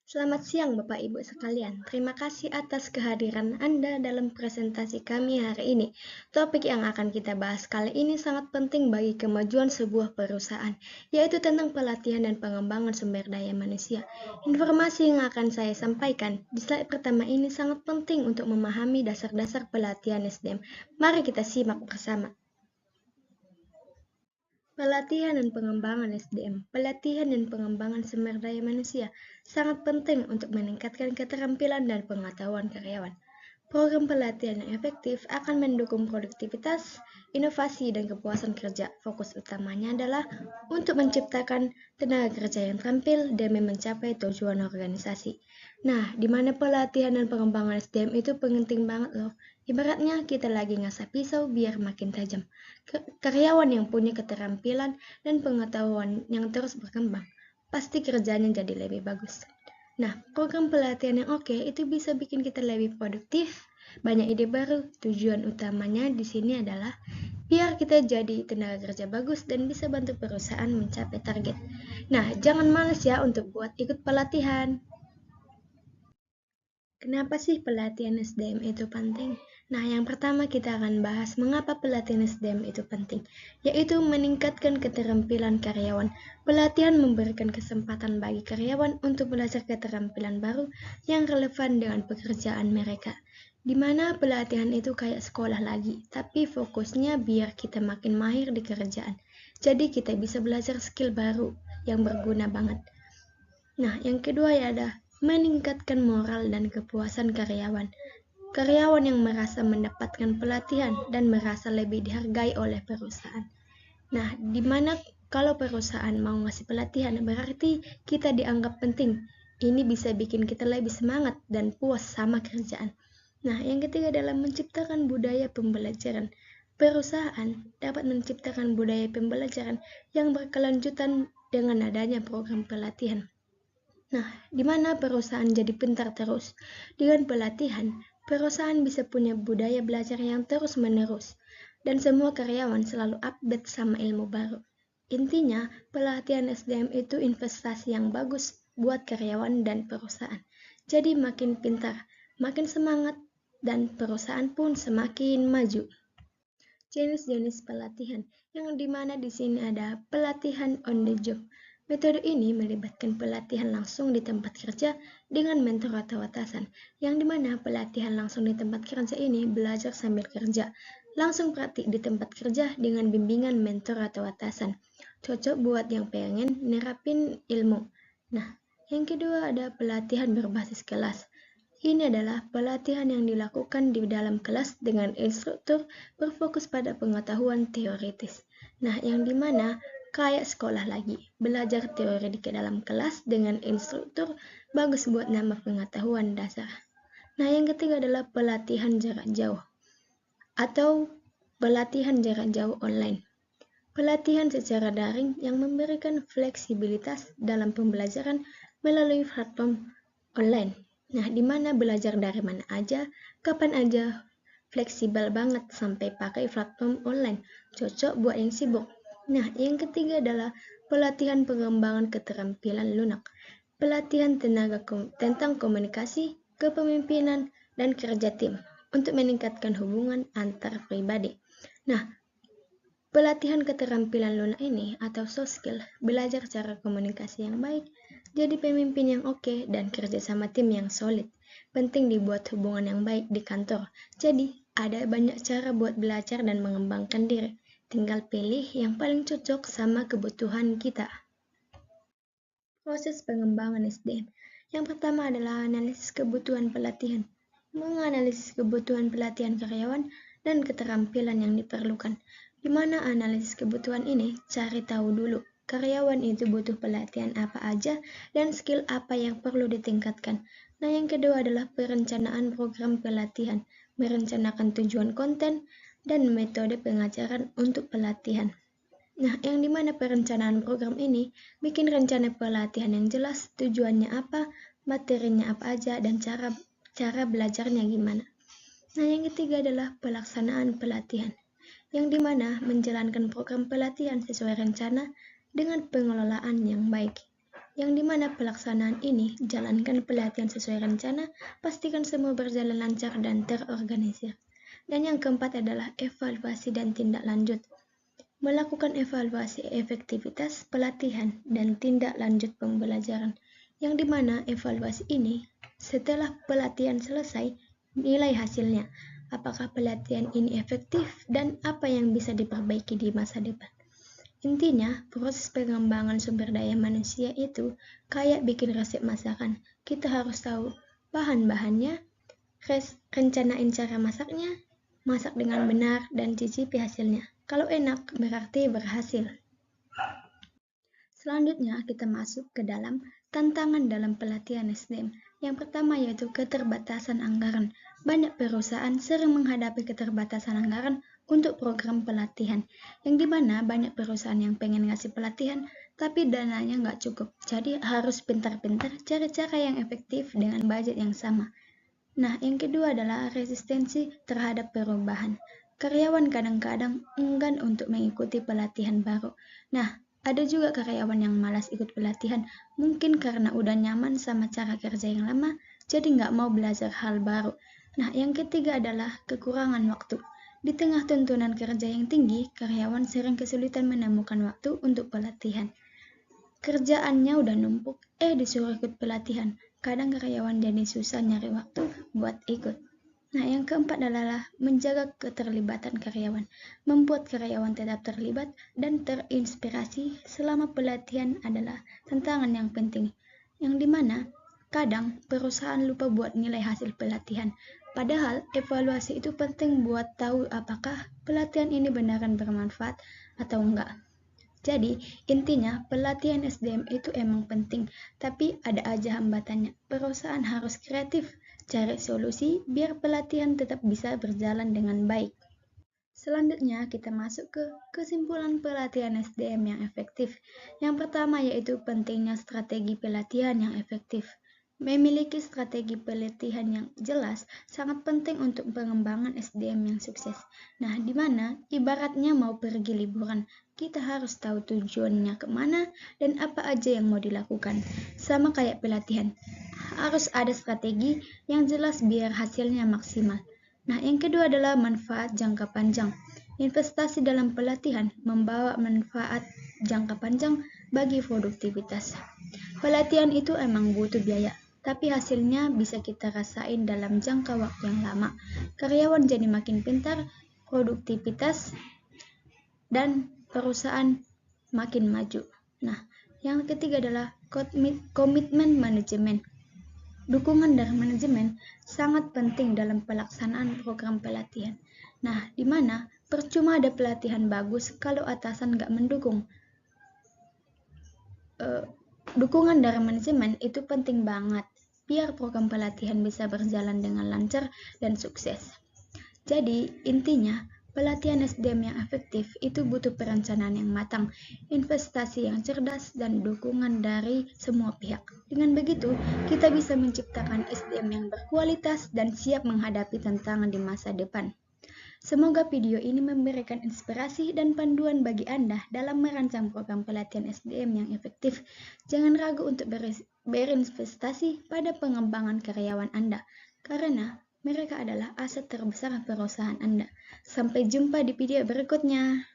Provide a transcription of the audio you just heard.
Selamat siang Bapak Ibu sekalian. Terima kasih atas kehadiran Anda dalam presentasi kami hari ini. Topik yang akan kita bahas kali ini sangat penting bagi kemajuan sebuah perusahaan, yaitu tentang pelatihan dan pengembangan sumber daya manusia. Informasi yang akan saya sampaikan di slide pertama ini sangat penting untuk memahami dasar-dasar pelatihan SDM. Mari kita simak bersama. Pelatihan dan pengembangan SDM, pelatihan dan pengembangan sumber daya manusia sangat penting untuk meningkatkan keterampilan dan pengetahuan karyawan. Program pelatihan yang efektif akan mendukung produktivitas, inovasi, dan kepuasan kerja. Fokus utamanya adalah untuk menciptakan tenaga kerja yang terampil demi mencapai tujuan organisasi. Nah, di mana pelatihan dan pengembangan SDM itu penting banget loh. Ibaratnya kita lagi ngasah pisau biar makin tajam. Karyawan yang punya keterampilan dan pengetahuan yang terus berkembang, pasti kerjanya jadi lebih bagus. Nah, program pelatihan yang oke itu bisa bikin kita lebih produktif, banyak ide baru. Tujuan utamanya di sini adalah biar kita jadi tenaga kerja bagus dan bisa bantu perusahaan mencapai target. Nah, jangan males ya untuk buat ikut pelatihan. Kenapa sih pelatihan SDM itu penting? Nah, yang pertama kita akan bahas mengapa pelatihan SDM itu penting, yaitu meningkatkan keterampilan karyawan. Pelatihan memberikan kesempatan bagi karyawan untuk belajar keterampilan baru yang relevan dengan pekerjaan mereka. Di mana pelatihan itu kayak sekolah lagi, tapi fokusnya biar kita makin mahir di kerjaan. Jadi kita bisa belajar skill baru yang berguna banget. Nah, yang kedua ya ada meningkatkan moral dan kepuasan karyawan. Karyawan yang merasa mendapatkan pelatihan dan merasa lebih dihargai oleh perusahaan. Nah, di mana kalau perusahaan mau ngasih pelatihan, berarti kita dianggap penting. Ini bisa bikin kita lebih semangat dan puas sama kerjaan. Nah, yang ketiga adalah menciptakan budaya pembelajaran. Perusahaan dapat menciptakan budaya pembelajaran yang berkelanjutan dengan adanya program pelatihan. Nah, di mana perusahaan jadi pintar terus? Dengan pelatihan, perusahaan bisa punya budaya belajar yang terus-menerus, dan semua karyawan selalu update sama ilmu baru. Intinya, pelatihan SDM itu investasi yang bagus buat karyawan dan perusahaan. Jadi makin pintar, makin semangat, dan perusahaan pun semakin maju. Jenis-jenis pelatihan, yang dimana di sini ada pelatihan on the job. Metode ini melibatkan pelatihan langsung di tempat kerja dengan mentor atau atasan, yang dimana pelatihan langsung di tempat kerja ini belajar sambil kerja, langsung praktik di tempat kerja dengan bimbingan mentor atau atasan. Cocok buat yang pengen nerapin ilmu. Nah, yang kedua ada pelatihan berbasis kelas. Ini adalah pelatihan yang dilakukan di dalam kelas dengan instruktur berfokus pada pengetahuan teoritis. Nah, yang dimana kayak sekolah lagi, belajar teori di dalam kelas dengan instruktur bagus buat nambah pengetahuan dasar. Nah, yang ketiga adalah pelatihan jarak jauh atau pelatihan jarak jauh online. Pelatihan secara daring yang memberikan fleksibilitas dalam pembelajaran melalui platform online. Nah, di mana belajar dari mana aja, kapan aja, fleksibel banget sampai pakai platform online, cocok buat yang sibuk. Nah, yang ketiga adalah pelatihan pengembangan keterampilan lunak. Pelatihan tentang komunikasi, kepemimpinan, dan kerja tim untuk meningkatkan hubungan antar pribadi. Nah, pelatihan keterampilan lunak ini atau soft skill, belajar cara komunikasi yang baik, jadi pemimpin yang oke, dan kerja sama tim yang solid. Penting dibuat hubungan yang baik di kantor. Jadi, ada banyak cara buat belajar dan mengembangkan diri. Tinggal pilih yang paling cocok sama kebutuhan kita. Proses pengembangan SDM. Yang pertama adalah analisis kebutuhan pelatihan. Menganalisis kebutuhan pelatihan karyawan dan keterampilan yang diperlukan. Di mana analisis kebutuhan ini, cari tahu dulu karyawan itu butuh pelatihan apa aja dan skill apa yang perlu ditingkatkan. Nah, yang kedua adalah perencanaan program pelatihan, merencanakan tujuan konten dan metode pengajaran untuk pelatihan. Nah, yang dimana perencanaan program ini bikin rencana pelatihan yang jelas, tujuannya apa, materinya apa aja, dan cara belajarnya gimana. Nah, yang ketiga adalah pelaksanaan pelatihan, yang dimana menjalankan program pelatihan sesuai rencana dengan pengelolaan yang baik. yang dimana pelaksanaan ini jalankan pelatihan sesuai rencana, pastikan semua berjalan lancar dan terorganisir. Dan yang keempat adalah evaluasi dan tindak lanjut. Melakukan evaluasi efektivitas pelatihan dan tindak lanjut pembelajaran, yang dimana evaluasi ini setelah pelatihan selesai, nilai hasilnya, apakah pelatihan ini efektif dan apa yang bisa diperbaiki di masa depan. Intinya, proses pengembangan sumber daya manusia itu kayak bikin resep masakan. Kita harus tahu bahan-bahannya, rencanain cara masaknya, masak dengan benar, dan cicipi hasilnya. Kalau enak, berarti berhasil. Selanjutnya, kita masuk ke dalam tantangan dalam pelatihan SDM. Yang pertama yaitu keterbatasan anggaran. Banyak perusahaan sering menghadapi keterbatasan anggaran untuk program pelatihan, yang dimana banyak perusahaan yang pengen ngasih pelatihan, tapi dananya nggak cukup. Jadi harus pintar-pintar cari cara yang efektif dengan budget yang sama. Nah, yang kedua adalah resistensi terhadap perubahan. Karyawan kadang-kadang enggan untuk mengikuti pelatihan baru. Nah, ada juga karyawan yang malas ikut pelatihan, mungkin karena udah nyaman sama cara kerja yang lama, jadi nggak mau belajar hal baru. Nah, yang ketiga adalah kekurangan waktu. Di tengah tuntunan kerja yang tinggi, karyawan sering kesulitan menemukan waktu untuk pelatihan. Kerjaannya udah numpuk, disuruh ikut pelatihan. Kadang karyawan jadi susah nyari waktu buat ikut. Nah, yang keempat adalah menjaga keterlibatan karyawan. Membuat karyawan tetap terlibat dan terinspirasi selama pelatihan adalah tantangan yang penting. Yang dimana kadang perusahaan lupa buat nilai hasil pelatihan. Padahal evaluasi itu penting buat tahu apakah pelatihan ini beneran bermanfaat atau enggak. Jadi, intinya pelatihan SDM itu emang penting, tapi ada aja hambatannya. Perusahaan harus kreatif, cari solusi biar pelatihan tetap bisa berjalan dengan baik. Selanjutnya, kita masuk ke kesimpulan pelatihan SDM yang efektif. Yang pertama yaitu pentingnya strategi pelatihan yang efektif. Memiliki strategi pelatihan yang jelas sangat penting untuk pengembangan SDM yang sukses. Nah, di mana ibaratnya mau pergi liburan, kita harus tahu tujuannya kemana dan apa aja yang mau dilakukan. Sama kayak pelatihan, harus ada strategi yang jelas biar hasilnya maksimal. Nah, yang kedua adalah manfaat jangka panjang. Investasi dalam pelatihan membawa manfaat jangka panjang bagi produktivitas. Pelatihan itu emang butuh biaya, tapi hasilnya bisa kita rasain dalam jangka waktu yang lama. Karyawan jadi makin pintar, produktivitas, dan perusahaan makin maju. Nah, yang ketiga adalah komitmen manajemen. Dukungan dari manajemen sangat penting dalam pelaksanaan program pelatihan. Nah, di mana percuma ada pelatihan bagus kalau atasan nggak mendukung. Dukungan dari manajemen itu penting banget biar program pelatihan bisa berjalan dengan lancar dan sukses. Jadi, intinya pelatihan SDM yang efektif itu butuh perencanaan yang matang, investasi yang cerdas, dan dukungan dari semua pihak. Dengan begitu, kita bisa menciptakan SDM yang berkualitas dan siap menghadapi tantangan di masa depan. Semoga video ini memberikan inspirasi dan panduan bagi Anda dalam merancang program pelatihan SDM yang efektif. Jangan ragu untuk berinvestasi pada pengembangan karyawan Anda, karena mereka adalah aset terbesar perusahaan Anda. Sampai jumpa di video berikutnya.